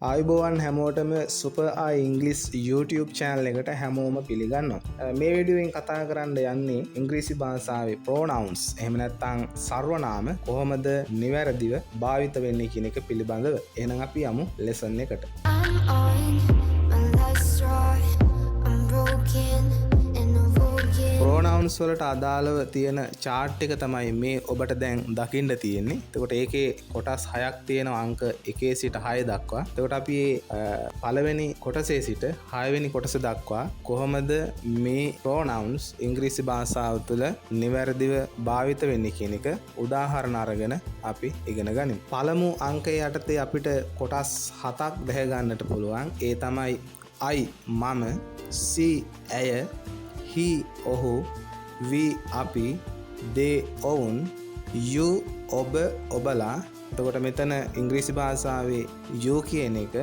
ආයිබෝවන් හැමෝටම super ඉංග්ලිස් YouTube channel එකට හැමෝම පිළිගන්නවා. මේ වීඩියෝවෙන් කතා කරන්න යන්නේ ඉංග්‍රීසි භාෂාවේ pronouns එහෙම නැත්නම් සර්වනාම කොහොමද නිවැරදිව භාවිත වෙන්නේ කියන එක පිළිබඳව. එහෙනම් අපි යමු lesson එකට. I'm on my last straw. I'm broken and awoken. pronouns වලට අදාළව තියෙන chart එක තමයි මේ ඔබට දැන් දකින්න තියෙන්නේ. එතකොට ඒකේ කොටස් 6ක් තියෙනවා අංක 1 සිට 6 දක්වා. එතකොට අපි පළවෙනි කොටසේ සිට 6 වෙනි කොටස දක්වා කොහොමද මේ pronouns ඉංග්‍රීසි භාෂාව තුළ නිවැරදිව භාවිත වෙන්නේ කියන එක උදාහරණ අරගෙන අපි ඉගෙන ගනිමු. පළමු අංකය යටතේ අපිට කොටස් 7ක් දැක ගන්නට පුළුවන්. ඒ තමයි I මම, she ඇය, he ඔහු, we අපි, they ඔවුන්, you ඔබ ඔබලා. එතකොට මෙතන ඉංග්‍රීසි භාෂාවේ you කියන එක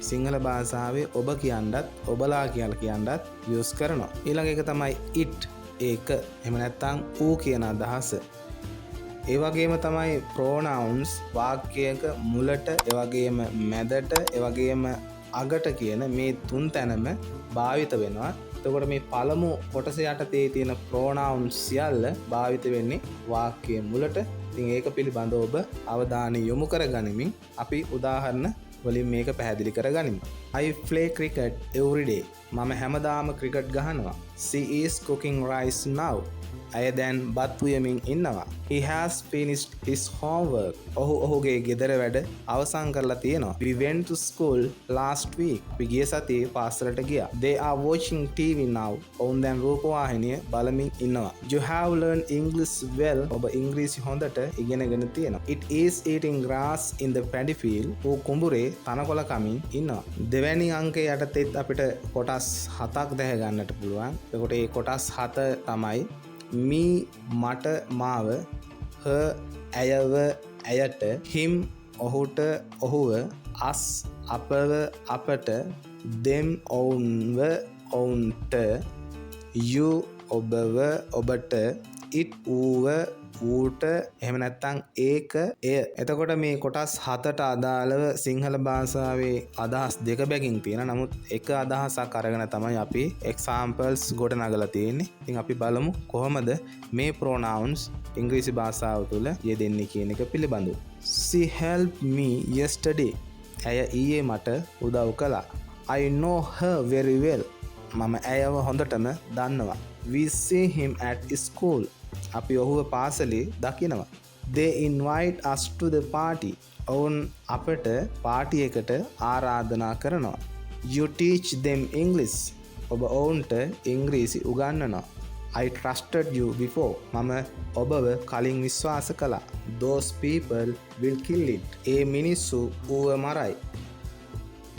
සිංහල භාෂාවේ ඔබ කියන්නත් ඔබලා කියලා කියන්නත් යූස් කරනවා. ඊළඟ එක තමයි it ඒක. එහෙම නැත්නම් ඌ කියන අදහස. ඒ වගේම තමයි pronouns වාක්‍යයක මුලට, ඒ වගේම මැදට, ඒ වගේම අගට කියන මේ තුන් තැනම භාවිත වෙනවා. එතකොට මේ පළමු කොටස යටතේ තියෙන pronouns සියල්ල භාවිත වෙන්නේ වාක්‍යයේ මුලට. ඉතින් ඒක පිළිබඳව ඔබ අවධානය යොමු කරගනිමින් අපි උදාහරණ වලින් මේක පැහැදිලි කරගනිමු. I play cricket every day. මම හැමදාම ක්‍රිකට් ගහනවා. She is cooking rice now. ඇය දැන් බත් උයමින් ඉන්නවා. He has finished his homework. ඔහුගේ ගෙදර වැඩ අවසන් කරලා තියෙනවා. We went to school last week. අපි ගිය සතියේ පාසලට ගියා. They are watching TV now. ඔවුන් දැන් රූපවාහිනිය බලමින් ඉන්නවා. You have learned English well. ඔබ ඉංග්‍රීසි හොඳට ඉගෙනගෙන තියෙනවා. It is eating grass in the paddy field. ඌ කුඹුරේ තනකොළ කමින් ඉන්නවා. දෙවැනි අංකය යටතේත් අපිට කොටස් 7ක් දැක ගන්නට පුළුවන්. එතකොට මේ කොටස් 7 තමයි me මට මාව, her ඇයව ඇයට, him ඔහුට ඔහුව, us අපව අපට, them ඔවුන්ව ඔවුන්ට, you ඔබව ඔබට, it ඌව ඌට, එහෙම නැත්නම් ඒක එය. එතකොට මේ කොටස් 7ට අදාළව සිංහල භාෂාවේ අදහස් දෙක බැගින් තියෙනවා. නමුත් එක අදහසක් අරගෙන තමයි අපි examples ගොඩනගලා තියෙන්නේ. ඉතින් අපි බලමු කොහොමද මේ pronouns ඉංග්‍රීසි භාෂාව තුළ යෙදෙන්නේ කියන එක පිළිබඳව. She helped me yesterday. ඇය ඊයේ මට උදව් කළා. I know her very well. මම ඇයව හොඳටම දන්නවා. We see him at school. අපි ඔහුව පාසලේ දකිනවා. They invite us to the party. ඔවුන් අපට පාටි එකට ආරාධනා කරනවා. You teach them English. ඔබ ඔවුන්ට ඉංග්‍රීසි උගන්වනවා. I trusted you before. මම ඔබව කලින් විශ්වාස කළා. Those people will kill it. ඒ මිනිස්සු ඌව මරයි.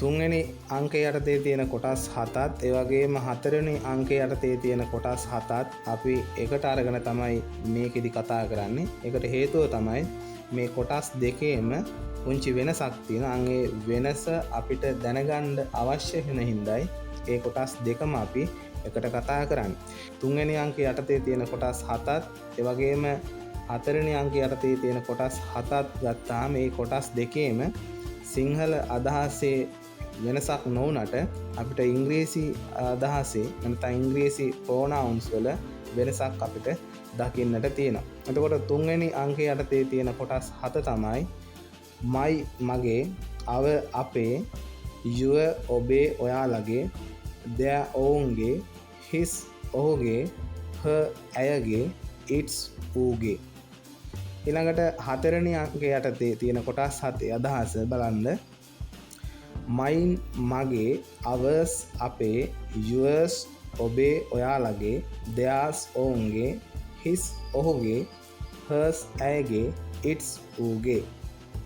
තුන්වෙනි අංකය යටතේ තියෙන කොටස් 7ත් ඒ වගේම හතරවෙනි අංකය යටතේ තියෙන කොටස් 7ත් අපි එකට අරගෙන තමයි මේකෙදි කතා කරන්නේ. ඒකට හේතුව තමයි මේ කොටස් දෙකේම පුංචි වෙනසක් තියෙනවා. අංගේ වෙනස අපිට දැනගන්න අවශ්‍ය වෙන හින්දායි ඒ කොටස් දෙකම අපි එකට කතා කරන්නේ. තුන්වෙනි අංකය යටතේ තියෙන කොටස් 7ත් ඒ වගේම හතරවෙනි අංකය යටතේ තියෙන කොටස් 7ත් ගත්තාම මේ කොටස් දෙකේම සිංහල අදහසේ වෙනසක් නොවුනට අපිට ඉංග්‍රීසි අදහසේ නැත්නම් ඉංග්‍රීසි pronouns වල වෙනසක් අපිට දකින්නට තියෙනවා. එතකොට තුන්වෙනි අංකය යටතේ තියෙන කොටස් 7 තමයි my මගේ, our අපේ, your ඔබේ ඔයාලගේ, their ඔවුන්ගේ, his ඔහුගේ, her ඇයගේ, its ඌගේ. ඊළඟට හතරවෙනි අංකය යටතේ තියෙන කොටස් 7 අදහස බලන්න. mine මගේ, ours අපේ, yours ඔබේ ඔයාලගේ, theirs ඔවුන්ගේ, his ඔහුගේ, hers ඇයගේ, its ඌගේ.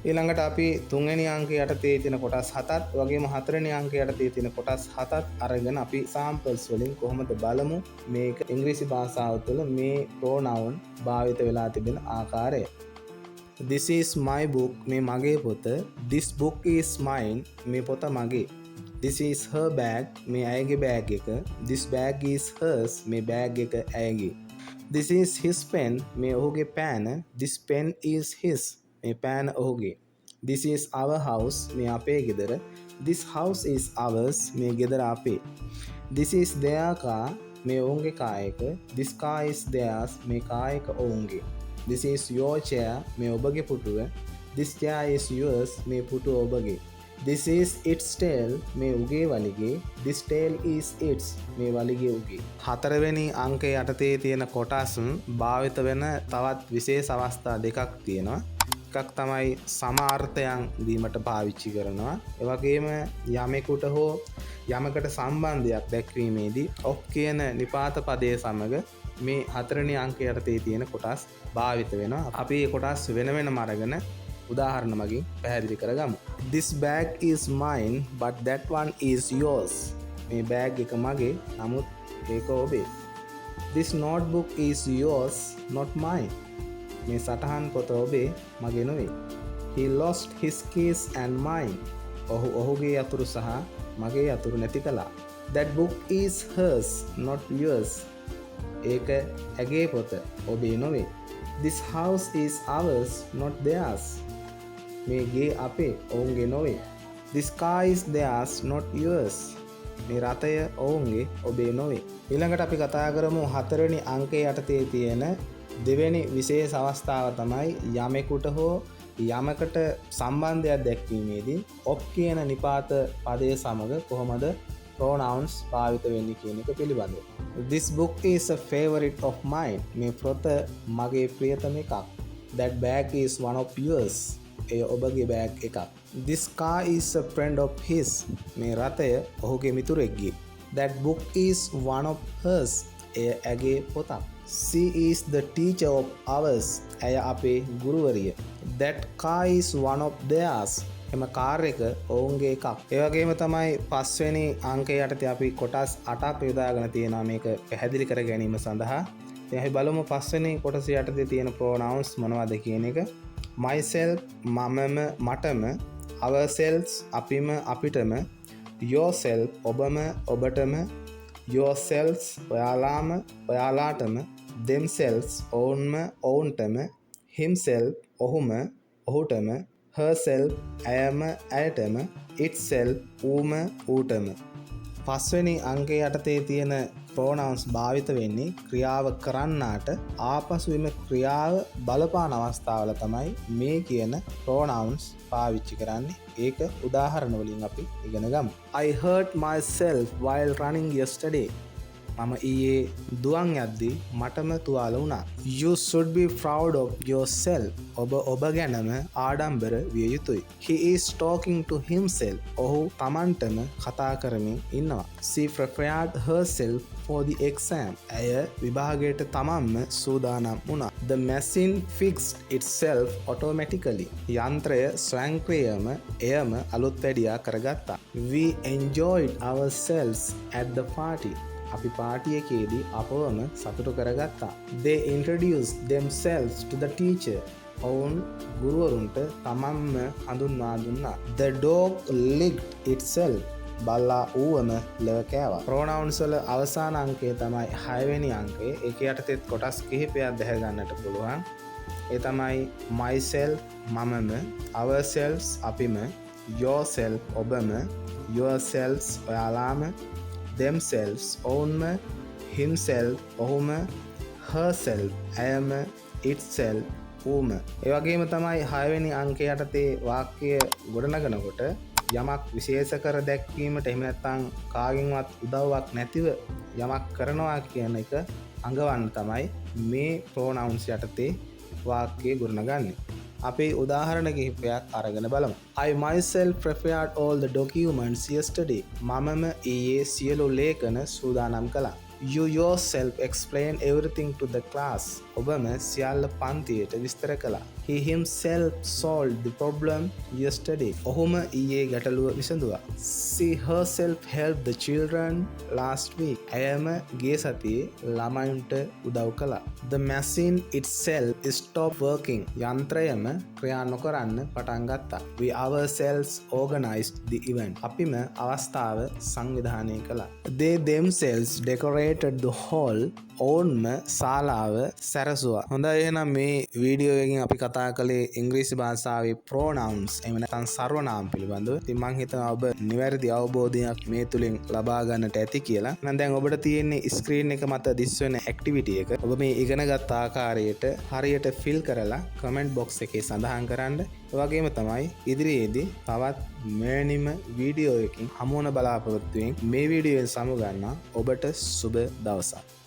ඊළඟට අපි තුන්වෙනි අංකය යටතේ තියෙන කොටස් 7ත් වගේම හතරවෙනි අංකය යටතේ තියෙන කොටස් 7ත් අරගෙන අපි samples වලින් කොහොමද බලමු මේක ඉංග්‍රීසි භාෂාව තුළ මේ pronoun භාවිත වෙලා තිබෙන ආකාරය. This is my book. මේ මගේ පොත. This book is mine. මේ පොත මගේ. This is her bag. මේ ඇයගේ බෑග් එක. This bag is hers. මේ බෑග් එක ඇයගේ. This is his pen. මේ ඔහුගේ පෑන. This pen is his. මේ පෑන ඔහුගේ. This is our house. මේ අපේ ගෙදර. This house is ours. මේ ගෙදර අපේ. This is their car. මේ ඔවුන්ගේ කාර් එක. This car is theirs. මේ කාර් එක ඔවුන්ගේ. This is your chair. මේ ඔබගේ පුටුව. This chair is yours. මේ පුටුව ඔබගේ. This is its tail. මේ උගේ වලිගේ. This tail is its. මේ වලිගේ උගේ. හතරවෙනි අංකය යටතේ තියෙන කොටස් භාවිත වෙන තවත් විශේෂ අවස්ථා දෙකක් තියෙනවා. එකක් තමයි සමාර්ථයන් දීමට පාවිච්චි කරනවා. ඒ වගේම යමෙකුට හෝ යමකට සම්බන්ධයක් දැක්වීමේදී of කියන නිපාත පදයේ සමග මේ හතරවෙනි අංකය යටතේ තියෙන කොටස් භාවිත වෙනවා. අපි මේ කොටස් වෙන වෙනම අරගෙන උදාහරණ මගින් පැහැදිලි කරගමු. This bag is mine but that one is yours. මේ බෑග් එක මගේ නමුත් ඒක ඔබේ. This notebook is yours not mine. මේ සටහන් පොත ඔබේ මගේ නොවේ. He lost his keys and mine. ඔහුගේ යතුරු සහ මගේ යතුරු නැති කළා. That book is hers not yours. ඒක ඇගේ පොත ඔබේ නොවේ. This house is ours not theirs. මේ ගේ අපේ ඔවුන්ගේ නොවේ. This car is theirs not yours. මේ රථය ඔවුන්ගේ ඔබේ නොවේ. ඊළඟට අපි කතා කරමු හතරවෙනි අංකයේ යටතේ තියෙන දෙවෙනි විශේෂ අවස්ථාව තමයි යමෙකුට හෝ යමකට සම්බන්ධයක් දැක්වීමේදී of කියන නිපාත පදයේ සමග කොහොමද pronouns භාවිත වෙන්නේ කියන එක පිළිබඳව. This book is a favorite of mine. මේ පොත මගේ ප්‍රියතම එකක්. That bag is one of yours. එය ඔබගේ බෑග් එකක්. This car is a friend of his. මේ රථය ඔහුගේ මිතුරෙක්ගේ. That book is one of hers. එය ඇගේ පොතක්. She is the teacher of ours. ඇය අපේ ගුරුවරිය. That car is one of theirs. එම කාර් එක ඔවුන්ගේ එකක්. ඒ වගේම තමයි පස්වෙනි අංකය යටතේ අපි කොටස් 8ක් යොදාගෙන තියෙනවා මේක පැහැදිලි කර ගැනීම සඳහා. ඉතින් අපි බලමු පස්වෙනි කොටස යටතේ තියෙන pronouns මොනවද කියන එක. myself මමම මටම, ourselves අපිම අපිටම, yourself ඔබම ඔබටම, yourselves ඔයාලාම ඔයාලාටම, themselves ඔවුන්ම ඔවුන්ටම, himself ඔහුම ඔහුටම, herself ඇයම ඇයටම, itself ඌම ඌටම. පස්වෙනි අංකය යටතේ තියෙන pronouns භාවිත වෙන්නේ ක්‍රියාව කරන්නාට ආපසු එම ක්‍රියාව බලපාන අවස්ථාවල තමයි මේ කියන pronouns පාවිච්චි කරන්නේ. ඒක උදාහරණ වලින් අපි ඉගෙන ගමු. I hurt myself while running yesterday. මම ඊයේ දුවන් යද්දී මටම තුවාල වුණා. You should be proud of yourself. ඔබ ගැනම ආඩම්බර විය යුතුයි. He is talking to himself. ඔහු තමන්ටම කතා කරමින් ඉන්නවා. She prepared herself for the exam. ඇය විභාගයට තමන්ම සූදානම් වුණා. The machine fixed itself automatically. යන්ත්‍රය ස්වයංක්‍රීයම එයම අලුත් වැඩියා කරගත්තා. We enjoyed ourselves at the party. අපි පාටියකේදී අපවම සතුටු කරගත්තා. They introduced themselves to the teacher. ඔවුන් ගුරුවරුන්ට තමන්ම හඳුන්වා දුන්නා. The dog licked itself. බල්ලා ඌවම ලෙව කෑවා. pronouns වල අවසාන අංකය තමයි 6 වෙනි අංකය. ඒක යටතේත් කොටස් කිහිපයක් දැහ ගන්නට පුළුවන්. ඒ තමයි myself මමම, ourselves අපිම, yourself ඔබම, yourselves ඔයාලාම, themselves ඔවුන්ම, himself ඔහුම, herself ඇයම, itself ඌම. ඒ වගේම තමයි 6 වෙනි අංකය යටතේ වාක්‍ය ගොඩනගනකොට යමක් විශේෂ කර දැක්වීමට එහෙම නැත්නම් කාගෙන්වත් උදව්වක් නැතිව යමක් කරනවා කියන එක අඟවන්න තමයි මේ pronouns යටතේ වාක්‍ය ගොඩනගන්නේ. අපි උදාහරණ කිහිපයක් අරගෙන බලමු. I myself prepared all the documents yesterday. මමම ඊයේ සියලු ලේඛන සූදානම් කළා. You yourself explained everything to the class. ඔබම සියල්ල පන්තියට විස්තර කළා. He himself solved the problem yesterday. ඔහුම ඊයේ ගැටලුව විසඳුවා. She herself helped the children last week. ඇයම ගිය සතියේ ළමයින්ට උදව් කළා. The machine itself stopped working. යන්ත්‍රයම ක්‍රියා නොකරන්න පටන් ගත්තා. We ourselves organized the event. අපිම අවස්ථාව සංවිධානය කළා. They themselves decorated the hall. ඔවුන්ම ශාලාව සැරසුවා. හොඳයි එහෙනම් මේ වීඩියෝ එකකින් අපි කතා කළේ ඉංග්‍රීසි භාෂාවේ pronouns එහෙම නැත්නම් සර්වනාම පිළිබඳව. ඉතින් මම හිතනවා ඔබ නිවැරදි අවබෝධයක් මේ තුලින් ලබා ගන්නට ඇති කියලා. එහෙනම් දැන් ඔබට තියෙන්නේ ස්ක්‍රීන් එක මත දිස් වෙන ඇක්ටිවිටි එක. ඔබ මේ ඉගෙනගත් ආකාරයට හරියට ෆිල් කරලා කමෙන්ට් බොක්ස් එකේ සඳහන් කරන්න. ඒ වගේම තමයි ඉදිරියේදී තවත් මෙවැනිම වීඩියෝ එකකින් හමු වන බලාපොරොත්තුවෙන් මේ වීඩියෝවෙන් සමු ගන්නවා. ඔබට සුබ දවසක්.